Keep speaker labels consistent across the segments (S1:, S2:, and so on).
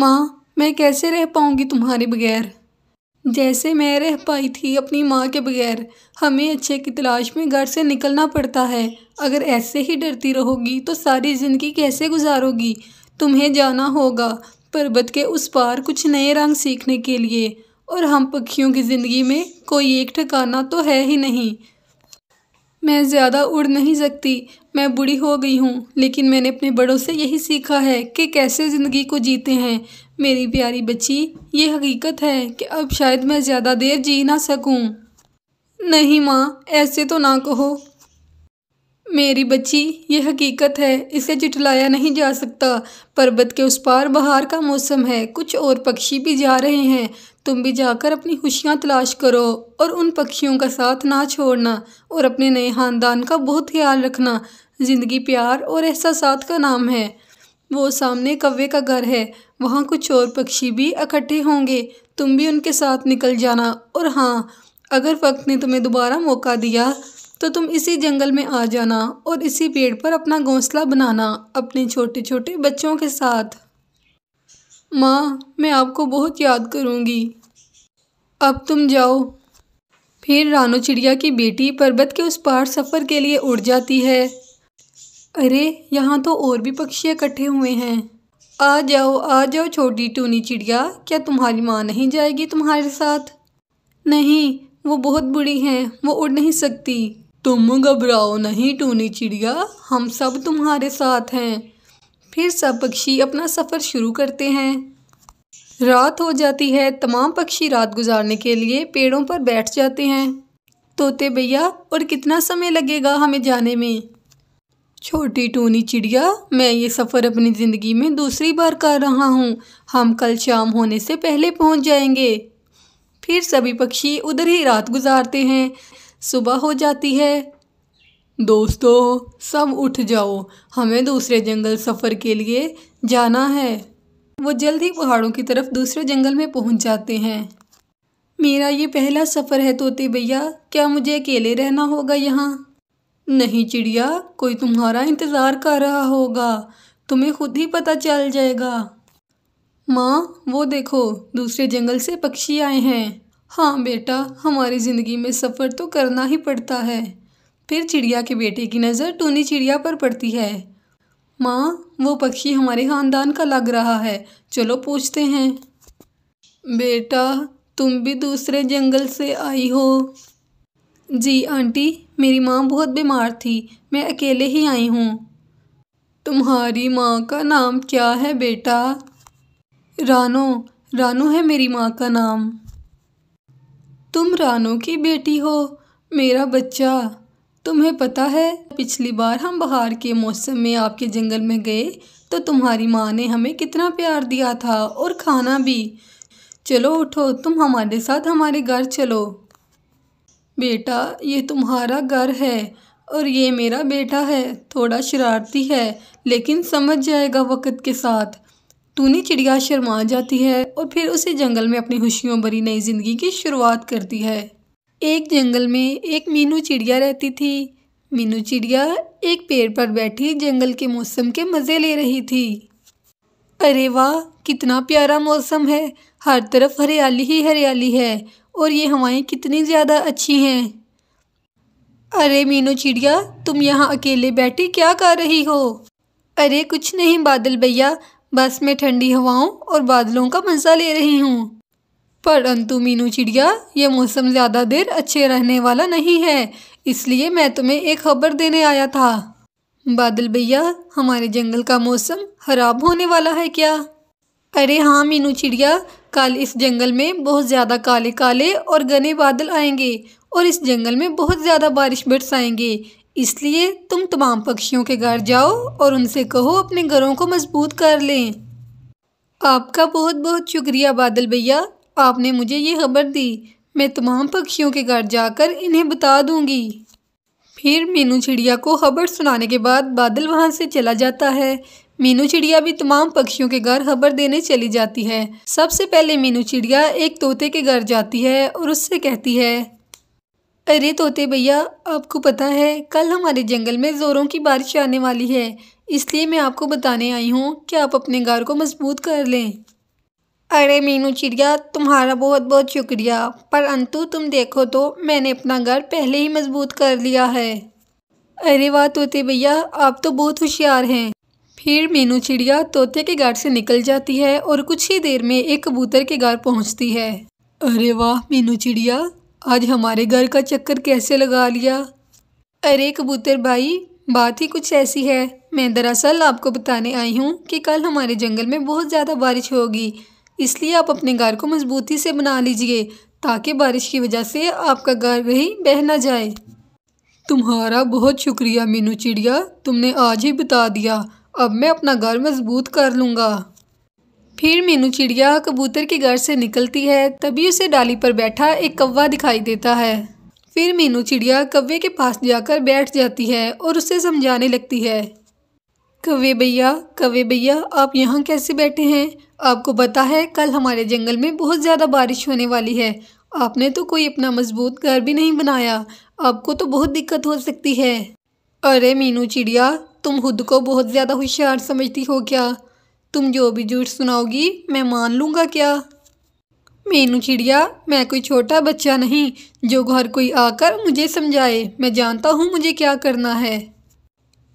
S1: माँ, मैं कैसे रह पाऊँगी तुम्हारे बगैर, जैसे मैं रह पाई थी अपनी माँ के बगैर। हमें अच्छे की तलाश में घर से निकलना पड़ता है। अगर ऐसे ही डरती रहोगी तो सारी ज़िंदगी कैसे गुजारोगी। तुम्हें जाना होगा पर्वत के उस पार कुछ नए रंग सीखने के लिए, और हम पक्षियों की ज़िंदगी में कोई एक ठिकाना तो है ही नहीं। मैं ज़्यादा उड़ नहीं सकती, मैं बूढ़ी हो गई हूँ, लेकिन मैंने अपने बड़ों से यही सीखा है कि कैसे ज़िंदगी को जीते हैं। मेरी प्यारी बच्ची, ये हकीकत है कि अब शायद मैं ज़्यादा देर जी ना सकूँ। नहीं माँ, ऐसे तो ना कहो। मेरी बच्ची, ये हकीकत है, इसे झुठलाया नहीं जा सकता। पर्वत के उस पार बहार का मौसम है, कुछ और पक्षी भी जा रहे हैं। तुम भी जाकर अपनी खुशियाँ तलाश करो और उन पक्षियों का साथ ना छोड़ना, और अपने नए ख़ानदान का बहुत ख्याल रखना। ज़िंदगी प्यार और एहसासात का नाम है। वो सामने कौवे का घर है, वहाँ कुछ और पक्षी भी इकट्ठे होंगे। तुम भी उनके साथ निकल जाना। और हाँ, अगर वक्त ने तुम्हें दोबारा मौका दिया तो तुम इसी जंगल में आ जाना और इसी पेड़ पर अपना घोंसला बनाना अपने छोटे छोटे बच्चों के साथ। माँ, मैं आपको बहुत याद करूँगी। अब तुम जाओ। फिर रानो चिड़िया की बेटी पर्वत के उस पार सफ़र के लिए उड़ जाती है। अरे, यहाँ तो और भी पक्षी इकट्ठे हुए हैं। आ जाओ छोटी टूनी चिड़िया, क्या तुम्हारी माँ नहीं जाएगी तुम्हारे साथ? नहीं, वो बहुत बूढ़ी हैं, वो उड़ नहीं सकती। तुम घबराओ नहीं टूनी चिड़िया, हम सब तुम्हारे साथ हैं। फिर सब पक्षी अपना सफ़र शुरू करते हैं। रात हो जाती है, तमाम पक्षी रात गुजारने के लिए पेड़ों पर बैठ जाते हैं। तोते भैया, और कितना समय लगेगा हमें जाने में? छोटी टूनी चिड़िया, मैं ये सफ़र अपनी ज़िंदगी में दूसरी बार कर रहा हूँ। हम कल शाम होने से पहले पहुँच जाएंगे। फिर सभी पक्षी उधर ही रात गुजारते हैं। सुबह हो जाती है। दोस्तों, सब उठ जाओ, हमें दूसरे जंगल सफ़र के लिए जाना है। वो जल्द ही पहाड़ों की तरफ दूसरे जंगल में पहुंच जाते हैं। मेरा ये पहला सफ़र है तोते भैया, क्या मुझे अकेले रहना होगा यहाँ? नहीं चिड़िया, कोई तुम्हारा इंतज़ार कर रहा होगा, तुम्हें खुद ही पता चल जाएगा। माँ, वो देखो, दूसरे जंगल से पक्षी आए हैं। हाँ बेटा, हमारी ज़िंदगी में सफ़र तो करना ही पड़ता है। फिर चिड़िया के बेटे की नज़र टूनी चिड़िया पर पड़ती है। माँ, वो पक्षी हमारे ख़ानदान का लग रहा है, चलो पूछते हैं। बेटा, तुम भी दूसरे जंगल से आई हो? जी आंटी, मेरी माँ बहुत बीमार थी, मैं अकेले ही आई हूँ। तुम्हारी माँ का नाम क्या है बेटा? रानो है मेरी माँ का नाम। तुम रानो की बेटी हो, मेरा बच्चा। तुम्हें पता है, पिछली बार हम बहार के मौसम में आपके जंगल में गए तो तुम्हारी माँ ने हमें कितना प्यार दिया था, और खाना भी। चलो उठो, तुम हमारे साथ हमारे घर चलो। बेटा, ये तुम्हारा घर है, और ये मेरा बेटा है, थोड़ा शरारती है, लेकिन समझ जाएगा वक्त के साथ। टूनी चिड़िया शर्मा जाती है और फिर उसी जंगल में अपनी खुशियों भरी नई ज़िंदगी की शुरुआत करती है। एक जंगल में एक मीनू चिड़िया रहती थी। मीनू चिड़िया एक पेड़ पर बैठी जंगल के मौसम के मज़े ले रही थी। अरे वाह, कितना प्यारा मौसम है, हर तरफ हरियाली ही हरियाली है, और ये हवाएं कितनी ज़्यादा अच्छी हैं। अरे मीनू चिड़िया, तुम यहाँ अकेले बैठी क्या कर रही हो? अरे कुछ नहीं बादल भैया, बस मैं ठंडी हवाओं और बादलों का मज़ा ले रही हूँ। परंतु मीनू चिड़िया, ये मौसम ज़्यादा देर अच्छे रहने वाला नहीं है, इसलिए मैं तुम्हें एक खबर देने आया था। बादल भैया, हमारे जंगल का मौसम खराब होने वाला है क्या? अरे हाँ मीनू चिड़िया, कल इस जंगल में बहुत ज़्यादा काले काले और घने बादल आएंगे, और इस जंगल में बहुत ज़्यादा बारिश बरसाएंगे। इसलिए तुम तमाम पक्षियों के घर जाओ और उनसे कहो अपने घरों को मजबूत कर लें। आपका बहुत बहुत शुक्रिया बादल भैया, आपने मुझे ये खबर दी। मैं तमाम पक्षियों के घर जाकर इन्हें बता दूंगी। फिर मीनू चिड़िया को खबर सुनाने के बाद बादल वहाँ से चला जाता है। मीनू चिड़िया भी तमाम पक्षियों के घर खबर देने चली जाती है। सबसे पहले मीनू चिड़िया एक तोते के घर जाती है और उससे कहती है, अरे तोते भैया, आपको पता है कल हमारे जंगल में ज़ोरों की बारिश आने वाली है, इसलिए मैं आपको बताने आई हूँ कि आप अपने घर को मजबूत कर लें। अरे मीनू चिड़िया, तुम्हारा बहुत बहुत शुक्रिया, पर अंतु तुम देखो तो मैंने अपना घर पहले ही मजबूत कर लिया है। अरे वाह तोते भैया, आप तो बहुत होशियार हैं। फिर मीनू चिड़िया तोते के घर से निकल जाती है और कुछ ही देर में एक कबूतर के घर पहुंचती है। अरे वाह मीनू चिड़िया, आज हमारे घर का चक्कर कैसे लगा लिया। अरे कबूतर भाई, बात ही कुछ ऐसी है। मैं दरअसल आपको बताने आई हूँ कि कल हमारे जंगल में बहुत ज़्यादा बारिश होगी, इसलिए आप अपने घर को मजबूती से बना लीजिए ताकि बारिश की वजह से आपका घर कहीं बह ना जाए। तुम्हारा बहुत शुक्रिया मीनू चिड़िया, तुमने आज ही बता दिया। अब मैं अपना घर मजबूत कर लूँगा। फिर मीनू चिड़िया कबूतर के घर से निकलती है, तभी उसे डाली पर बैठा एक कौवा दिखाई देता है। फिर मीनू चिड़िया कौवे के पास जाकर बैठ जाती है और उसे समझाने लगती है। कौवे भैया, आप यहाँ कैसे बैठे हैं? आपको पता है कल हमारे जंगल में बहुत ज़्यादा बारिश होने वाली है। आपने तो कोई अपना मजबूत घर भी नहीं बनाया, आपको तो बहुत दिक्कत हो सकती है। अरे मीनू चिड़िया, तुम खुद को बहुत ज़्यादा होशियार समझती हो क्या? तुम जो भी झूठ सुनाओगी मैं मान लूँगा क्या? मीनू चिड़िया, मैं कोई छोटा बच्चा नहीं जो घर कोई आकर मुझे समझाए। मैं जानता हूँ मुझे क्या करना है।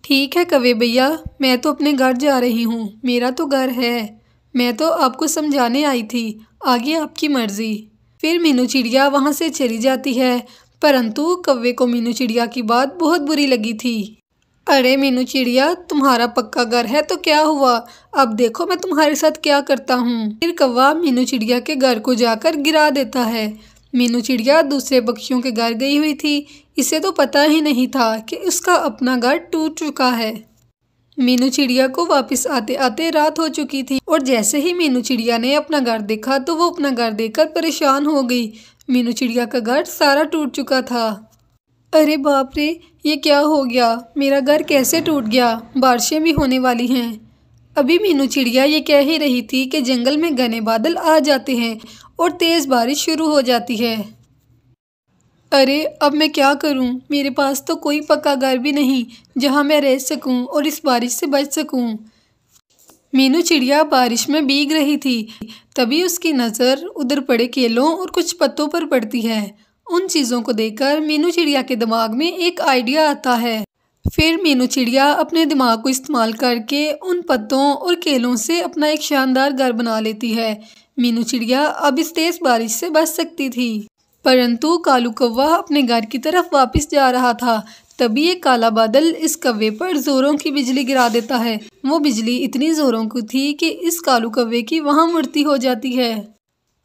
S1: ठीक है कौवे भैया, मैं तो अपने घर जा रही हूँ, मेरा तो घर है। मैं तो आपको समझाने आई थी, आगे आपकी मर्जी। फिर मीनू चिड़िया वहाँ से चली जाती है, परंतु कौवे को मीनू चिड़िया की बात बहुत बुरी लगी थी। अरे मीनू चिड़िया, तुम्हारा पक्का घर है तो क्या हुआ, अब देखो मैं तुम्हारे साथ क्या करता हूँ। फिर कौवा मीनू चिड़िया के घर को जाकर गिरा देता है। मीनू चिड़िया दूसरे पक्षियों के घर गई हुई थी, इसे तो पता ही नहीं था कि उसका अपना घर टूट चुका है। मीनू चिड़िया को वापस आते आते रात हो चुकी थी और जैसे ही मीनू चिड़िया ने अपना घर देखा तो वो अपना घर देखकर परेशान हो गई। मीनू चिड़िया का घर सारा टूट चुका था। अरे बाप रे, ये क्या हो गया, मेरा घर कैसे टूट गया? बारिशें भी होने वाली हैं। अभी मीनू चिड़िया ये कह ही रही थी कि जंगल में घने बादल आ जाते हैं और तेज़ बारिश शुरू हो जाती है। अरे अब मैं क्या करूं? मेरे पास तो कोई पक्का घर भी नहीं जहां मैं रह सकूं और इस बारिश से बच सकूं। मीनू चिड़िया बारिश में भीग रही थी, तभी उसकी नज़र उधर पड़े केलों और कुछ पत्तों पर पड़ती है। उन चीज़ों को देखकर मीनू चिड़िया के दिमाग में एक आइडिया आता है। फिर मीनू चिड़िया अपने दिमाग को इस्तेमाल करके उन पत्तों और केलों से अपना एक शानदार घर बना लेती है। मीनू चिड़िया अब इस तेज़ बारिश से बच सकती थी, परंतु कालू कौवा अपने घर की तरफ वापस जा रहा था। तभी एक काला बादल इस कौवे पर जोरों की बिजली गिरा देता है। वो बिजली इतनी जोरों की थी कि इस कालू कौवे की वहाँ मृत्यु हो जाती है।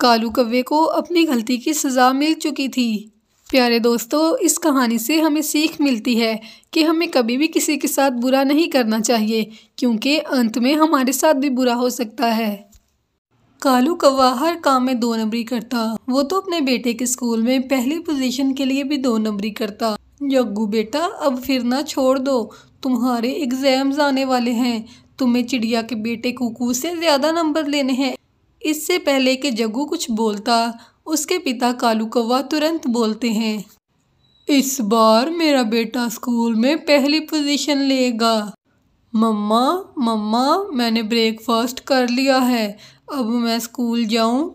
S1: कालू कौवे को अपनी गलती की सज़ा मिल चुकी थी। प्यारे दोस्तों, इस कहानी से हमें सीख मिलती है कि हमें कभी भी किसी के साथ बुरा नहीं करना चाहिए, क्योंकि अंत में हमारे साथ भी बुरा हो सकता है। कालू कौवा हर काम में 2 नंबरी करता। वो तो अपने बेटे के स्कूल में पहली पोजीशन के लिए भी 2 नंबरी करता। जग्गू बेटा, अब फिर ना छोड़ दो, तुम्हारे एग्जाम्स आने वाले हैं, तुम्हें चिड़िया के बेटे कुकू से ज़्यादा नंबर लेने हैं। इससे पहले कि जग्गू कुछ बोलता, उसके पिता कालू कौवा तुरंत बोलते हैं, इस बार मेरा बेटा स्कूल में पहली पोजीशन लेगा। मम्मा, मैंने ब्रेकफास्ट कर लिया है, अब मैं स्कूल जाऊं?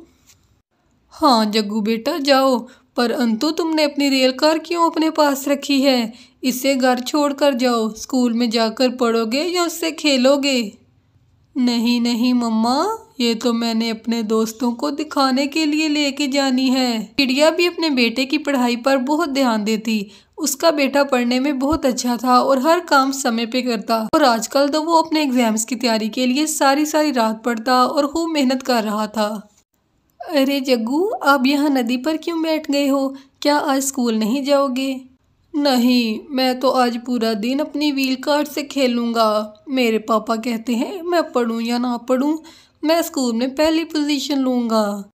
S1: हाँ जग्गू बेटा जाओ, पर अंतु तुमने अपनी रेल कार क्यों अपने पास रखी है? इसे घर छोड़कर जाओ, स्कूल में जाकर पढ़ोगे या उससे खेलोगे? नहीं मम्मा, ये तो मैंने अपने दोस्तों को दिखाने के लिए लेके जानी है। चिड़िया भी अपने बेटे की पढ़ाई पर बहुत ध्यान देती। उसका बेटा पढ़ने में बहुत अच्छा था और हर काम समय पे करता, और आजकल तो वो अपने एग्जाम्स की तैयारी के लिए सारी रात पढ़ता और खूब मेहनत कर रहा था। अरे जग्गू, आप यहाँ नदी पर क्यों बैठ गए हो? क्या आज स्कूल नहीं जाओगे? नहीं, मैं तो आज पूरा दिन अपनी व्हील कार्ड से खेलूँगा। मेरे पापा कहते हैं मैं पढ़ूँ या ना पढ़ूँ, मैं स्कूल में पहली पोजीशन लूँगा।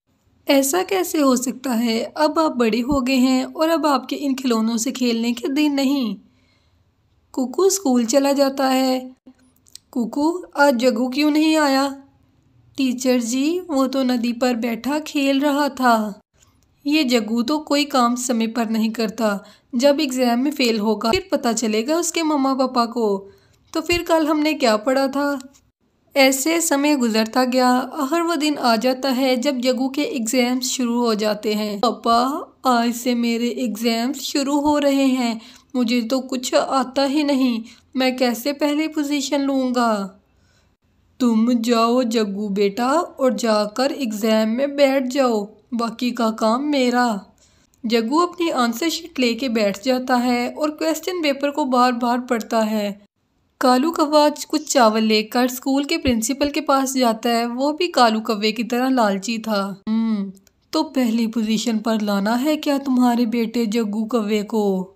S1: ऐसा कैसे हो सकता है? अब आप बड़े हो गए हैं और अब आपके इन खिलौनों से खेलने के दिन नहीं। कुकू स्कूल चला जाता है। कुकू, आज जग्गू क्यों नहीं आया? टीचर जी, वो तो नदी पर बैठा खेल रहा था। ये जग्गू तो कोई काम समय पर नहीं करता। जब एग्ज़ाम में फ़ेल होगा फिर पता चलेगा उसके मम्मा पापा को। तो फिर कल हमने क्या पढ़ा था? ऐसे समय गुजरता गया। हर वो दिन आ जाता है जब जग्गू के एग्ज़ाम्स शुरू हो जाते हैं। पापा, आज से मेरे एग्ज़ाम्स शुरू हो रहे हैं। मुझे तो कुछ आता ही नहीं, मैं कैसे पहली पोजीशन लूँगा। तुम जाओ जग्गू बेटा और जाकर एग्ज़ाम में बैठ जाओ, बाकी का काम मेरा। जग्गू अपनी आंसर शीट लेके बैठ जाता है और क्वेश्चन पेपर को बार बार पढ़ता है। कालू कौवा कुछ चावल लेकर स्कूल के प्रिंसिपल के पास जाता है। वो भी कालू कौवे की तरह लालची था। तो पहली पोजीशन पर लाना है क्या तुम्हारे बेटे जग्गू कौवे को?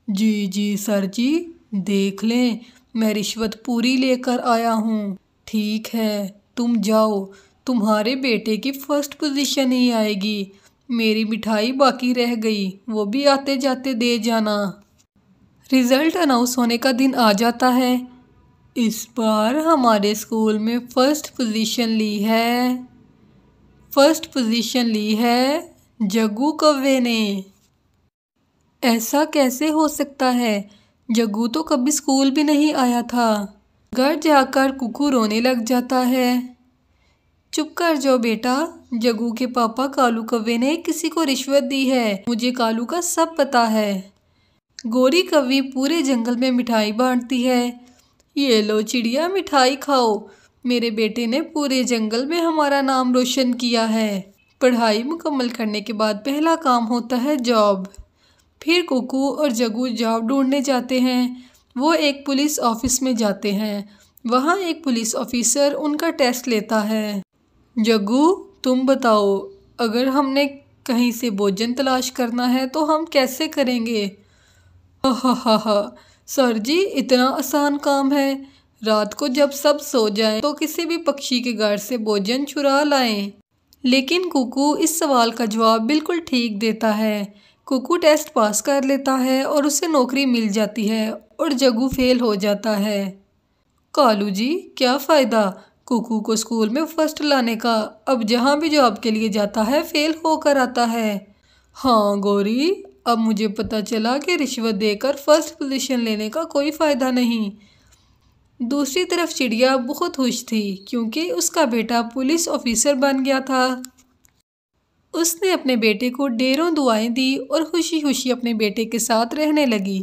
S1: जी जी सर जी, देख लें, मैं रिश्वत पूरी लेकर आया हूँ। ठीक है, तुम जाओ, तुम्हारे बेटे की फर्स्ट पोजीशन ही आएगी। मेरी मिठाई बाकी रह गई, वो भी आते जाते दे जाना। रिज़ल्ट अनाउंस होने का दिन आ जाता है। इस बार हमारे स्कूल में फर्स्ट पोजीशन ली है जग्गू कौवे ने। ऐसा कैसे हो सकता है? जग्गू तो कभी स्कूल भी नहीं आया था। घर जाकर कुकू रोने लग जाता है। चुप कर जाओ बेटा, जग्गू के पापा कालू कौवे ने किसी को रिश्वत दी है। मुझे कालू का सब पता है। गोरी कौवी पूरे जंगल में मिठाई बांटती है। ये लो चिड़िया, मिठाई खाओ। मेरे बेटे ने पूरे जंगल में हमारा नाम रोशन किया है। पढ़ाई मुकम्मल करने के बाद पहला काम होता है जॉब। फिर कुकू और जग्गू जॉब ढूंढने जाते हैं। वो एक पुलिस ऑफिस में जाते हैं। वहाँ एक पुलिस ऑफिसर उनका टेस्ट लेता है। जग्गू, तुम बताओ, अगर हमने कहीं से भोजन तलाश करना है तो हम कैसे करेंगे? हा, सर जी, इतना आसान काम है। रात को जब सब सो जाएं तो किसी भी पक्षी के घर से भोजन चुरा लाएं। लेकिन कुकू इस सवाल का जवाब बिल्कुल ठीक देता है। कुकू टेस्ट पास कर लेता है और उसे नौकरी मिल जाती है और जग्गू फेल हो जाता है। कालू जी, क्या फ़ायदा कुकू को स्कूल में फर्स्ट लाने का? अब जहाँ भी जॉब के लिए जाता है फेल होकर आता है। हाँ गौरी, अब मुझे पता चला कि रिश्वत देकर फर्स्ट पोजीशन लेने का कोई फ़ायदा नहीं। दूसरी तरफ चिड़िया बहुत खुश थी क्योंकि उसका बेटा पुलिस ऑफिसर बन गया था। उसने अपने बेटे को ढेरों दुआएं दी और खुशी खुशी अपने बेटे के साथ रहने लगी।